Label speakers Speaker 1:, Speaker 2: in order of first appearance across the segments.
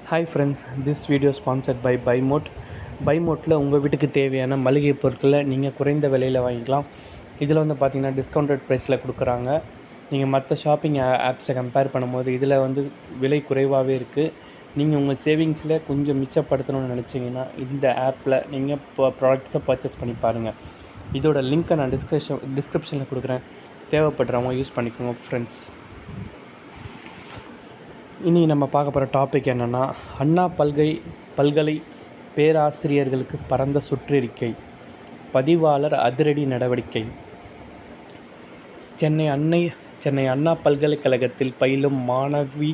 Speaker 1: Hi friends, this video sponsored by Bymot. பைமோட்டில் உங்கள் வீட்டுக்கு தேவையான மளிகை பொருட்களை நீங்கள் குறைந்த விலையில் வாங்கிக்கலாம். இதில் வந்து பார்த்திங்கன்னா டிஸ்கவுண்டட் ப்ரைஸில் கொடுக்குறாங்க. நீங்கள் மற்ற ஷாப்பிங் ஆப்ஸை கம்பேர் பண்ணும்போது இதில் வந்து விலை குறைவாகவே இருக்குது. நீங்கள் உங்கள் சேவிங்ஸில் கொஞ்சம் மிச்சப்படுத்தணும்னு நினச்சிங்கன்னா இந்த ஆப்பில் நீங்கள் ப்ராடக்ட்ஸை பர்ச்சேஸ் பண்ணி பாருங்கள். இதோட லிங்க்கை நான் டிஸ்கிரிப்ஷனில் கொடுக்குறேன். தேவைப்படுறவங்க யூஸ் பண்ணிக்கோங்க ஃப்ரெண்ட்ஸ். இனி நம்ம பார்க்க போகிற டாபிக் என்னென்னா, அண்ணா பல்கலை பேராசிரியர்களுக்கு பரந்த சுற்றறிக்கை, பதிவாளர் அதிரடி நடவடிக்கை. சென்னை அண்ணா பல்கலைக்கழகத்தில் பயிலும் மாணவி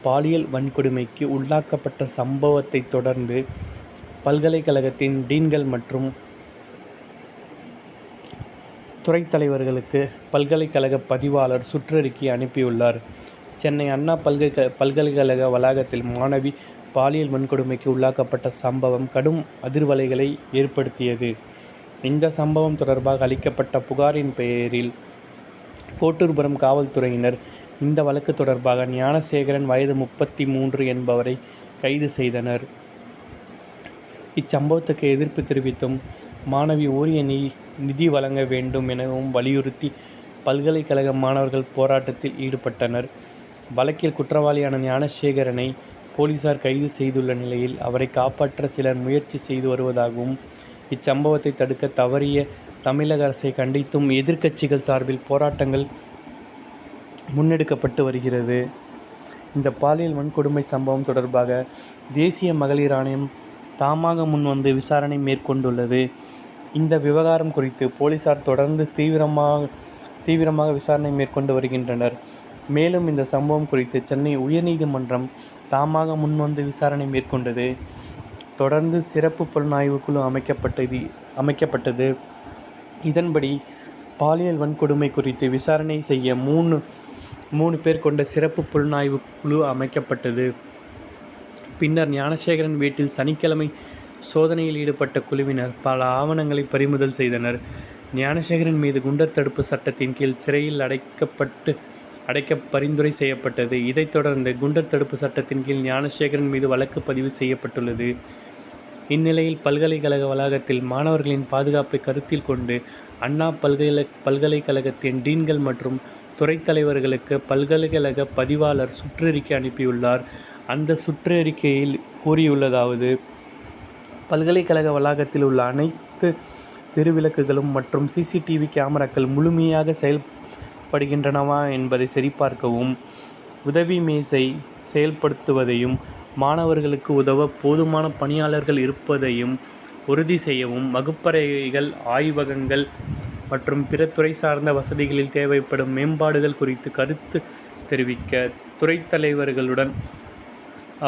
Speaker 1: பாலியல் வன்கொடுமைக்கு உள்ளாக்கப்பட்ட சம்பவத்தை தொடர்ந்து பல்கலைக்கழகத்தின் டீன்கள் மற்றும் துறைத் தலைவர்களுக்கு பல்கலைக்கழக பதிவாளர் சுற்றறிக்கை அனுப்பியுள்ளார். சென்னை அண்ணா பல்கலைக்கழக வளாகத்தில் மாணவி பாலியல் வன்கொடுமைக்கு உள்ளாக்கப்பட்ட சம்பவம் கடும் அதிர்வலைகளை ஏற்படுத்தியது. இந்த சம்பவம் தொடர்பாக அளிக்கப்பட்ட புகாரின் பெயரில் கோட்டூர்புரம் காவல்துறையினர் இந்த வழக்கு தொடர்பாக ஞானசேகரன் வயது 33 என்பவரை கைது செய்தனர். இச்சம்பவத்துக்கு எதிர்ப்பு தெரிவித்தும் மாணவி உரிய நிதி வழங்க வேண்டும் எனவும் வலியுறுத்தி பல்கலைக்கழக மாணவர்கள் போராட்டத்தில் ஈடுபட்டனர். வழக்கில் குற்றவாளியான ஞானசேகரனை போலீசார் கைது செய்துள்ள நிலையில் அவரை காப்பாற்ற சிலர் முயற்சி செய்து வருவதாகவும், இச்சம்பவத்தை தடுக்க தவறிய தமிழக அரசை கண்டித்தும் எதிர்க்கட்சிகள் சார்பில் போராட்டங்கள் முன்னெடுக்கப்பட்டு வருகிறது. இந்த பாலியல் வன்கொடுமை சம்பவம் தொடர்பாக தேசிய மகளிர் ஆணையம் தாமாக முன்வந்து விசாரணை மேற்கொண்டுள்ளது. இந்த விவகாரம் குறித்து போலீசார் தொடர்ந்து தீவிரமாக விசாரணை மேற்கொண்டு வருகின்றனர். மேலும் இந்த சம்பவம் குறித்து சென்னை உயர்நீதிமன்றம் தாமாக முன்வந்து விசாரணை மேற்கொண்டது. தொடர்ந்து சிறப்பு புலனாய்வு குழு அமைக்கப்பட்டது. இதன்படி பாலியல் வன்கொடுமை குறித்து விசாரணை செய்ய மூணு பேர் கொண்ட சிறப்பு புலனாய்வு குழு அமைக்கப்பட்டது. பின்னர் ஞானசேகரன் வீட்டில் சனிக்கிழமை சோதனையில் ஈடுபட்ட குழுவினர் பல ஆவணங்களை பறிமுதல் செய்தனர். ஞானசேகரன் மீது குண்டர் தடுப்பு சட்டத்தின் கீழ் சிறையில் அடைக்க பரிந்துரை செய்யப்பட்டது. இதைத் தொடர்ந்து குண்டர் தடுப்பு சட்டத்தின் கீழ் ஞானசேகரன் மீது வழக்கு பதிவு செய்யப்பட்டுள்ளது. இந்நிலையில் பல்கலைக்கழக வளாகத்தில் மாணவர்களின் பாதுகாப்பை கருத்தில் கொண்டு அண்ணா பல்கலைக்கழகத்தின் டீன்கள் மற்றும் துறைத் தலைவர்களுக்கு பல்கலைக்கழக பதிவாளர் சுற்றறிக்கை அனுப்பியுள்ளார். அந்த சுற்றறிக்கையில் கூறியுள்ளதாவது: பல்கலைக்கழக வளாகத்தில் உள்ள அனைத்து தெருவிளக்குகளும் மற்றும் சிசிடிவி கேமராக்கள் முழுமையாக செயல்படுகின்றனவா என்பதை சரிபார்க்கவும், உதவி மேசை செயல்படுத்துவதையும், மாணவர்களுக்கு உதவ போதுமான பணியாளர்கள் இருப்பதையும் உறுதி செய்யவும், வகுப்பறைகள், ஆய்வகங்கள் மற்றும் பிற துறை சார்ந்த வசதிகளில் தேவைப்படும் மேம்பாடுகள் குறித்து கருத்து தெரிவிக்க துறைத் தலைவர்களுடன்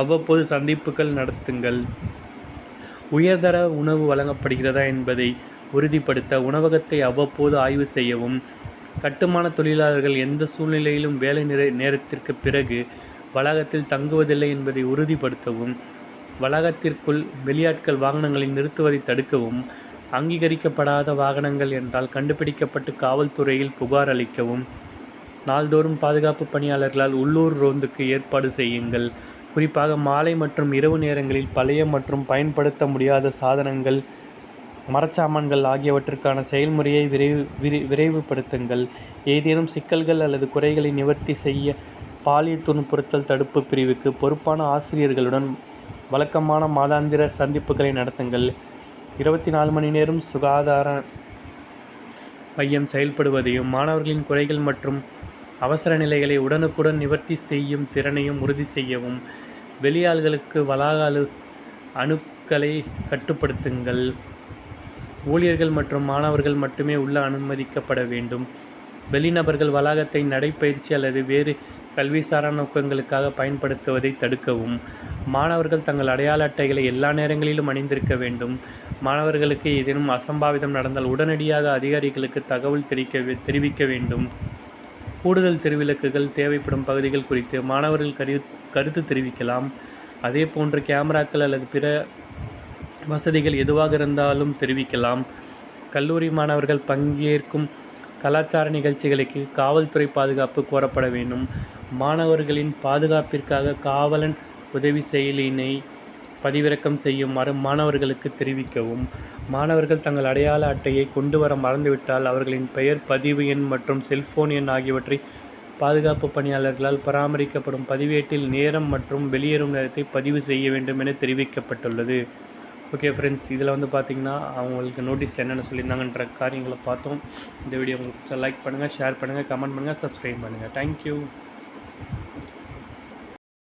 Speaker 1: அவ்வப்போது சந்திப்புகள் நடத்துங்கள். உயர்தர உணவு வழங்கப்படுகிறதா என்பதை உறுதிப்படுத்த உணவகத்தை அவ்வப்போது ஆய்வு செய்யவும், கட்டுமான தொழிலாளர்கள் எந்த சூழ்நிலையிலும் வேலை நேரத்திற்கு பிறகு வளாகத்தில் தங்குவதில்லை என்பதை உறுதிப்படுத்தவும், வளாகத்திற்குள் வெளியாட்கள் வாகனங்களை நிறுத்துவதை தடுக்கவும், அங்கீகரிக்கப்படாத வாகனங்கள் என்றால் கண்டுபிடிக்கப்பட்டு காவல்துறையில் புகார் அளிக்கவும், நாள்தோறும் பாதுகாப்பு பணியாளர்களால் உள்ளூர் ரோந்துக்கு ஏற்பாடு செய்யுங்கள். குறிப்பாக மாலை மற்றும் இரவு நேரங்களில் பழைய மற்றும் பயன்படுத்த முடியாத சாதனங்கள், மரச்சாமான்கள் ஆகியவற்றுக்கான செயல்முறையை விரைவுபடுத்துங்கள். ஏதேனும் சிக்கல்கள் அல்லது குறைகளை நிவர்த்தி செய்ய பாலியல் துன்புறுத்தல் தடுப்பு பிரிவுக்கு பொறுப்பான ஆசிரியர்களுடன் வழக்கமான மாதாந்திர சந்திப்புகளை நடத்துங்கள். 24 மணி நேரம் சுகாதார மையம் செயல்படுவதையும், மாணவர்களின் குறைகள் மற்றும் அவசர நிலைகளை உடனுக்குடன் நிவர்த்தி செய்யும் திறனையும் உறுதி செய்யவும், வெளியாள்களுக்கு வளாக அணுக்களை கட்டுப்படுத்துங்கள். ஊழியர்கள் மற்றும் மாணவர்கள் மட்டுமே உள்ள அனுமதிக்கப்பட வேண்டும். வெளிநபர்கள் வளாகத்தை நடைப்பயிற்சி அல்லது வேறு கல்விசாரா நோக்கங்களுக்காக பயன்படுத்துவதை தடுக்கவும். மாணவர்கள் தங்கள் அடையாள அட்டைகளை எல்லா நேரங்களிலும் அணிந்திருக்க வேண்டும். மாணவர்களுக்கு ஏதேனும் அசம்பாவிதம் நடந்தால் உடனடியாக அதிகாரிகளுக்கு தகவல் தெரிவிக்க வேண்டும். கூடுதல் தெருவிளக்குகள் தேவைப்படும் பகுதிகள் குறித்து மாணவர்கள் கருத்து தெரிவிக்கலாம். அதேபோன்று கேமராக்கள் அல்லது பிற வசதிகள் எதுவாக இருந்தாலும் தெரிவிக்கலாம். கல்லூரி மாணவர்கள் பங்கேற்கும் கலாச்சார நிகழ்ச்சிகளுக்கு காவல்துறை பாதுகாப்பு கோரப்பட வேண்டும். மாணவர்களின் பாதுகாப்பிற்காக காவலன் உதவி செயலியினை பதிவிறக்கம் செய்யுமாறு மாணவர்களுக்கு தெரிவிக்கவும். மாணவர்கள் தங்கள் அடையாள அட்டையை கொண்டு வர மறந்துவிட்டால் அவர்களின் பெயர், பதிவு எண் மற்றும் செல்போன் எண் ஆகியவற்றை பாதுகாப்பு பணியாளர்களால் பராமரிக்கப்படும் பதிவேட்டில் நேரம் மற்றும் வெளியேறும் நேரத்தை பதிவு செய்ய வேண்டும் என தெரிவிக்கப்பட்டுள்ளது. ஓகே ஃப்ரெண்ட்ஸ், இதில் வந்து பார்த்திங்கன்னா அவங்களுக்கு நோட்டீஸில் என்னென்ன சொல்லியிருந்தாங்கன்ற காரியங்களை பார்த்தோம். இந்த வீடியோ உங்களுக்கு லைக் பண்ணுங்கள், ஷேர் பண்ணுங்கள், கமெண்ட் பண்ணுங்கள், சப்ஸ்கிரைப் பண்ணுங்கள். தேங்க்யூ.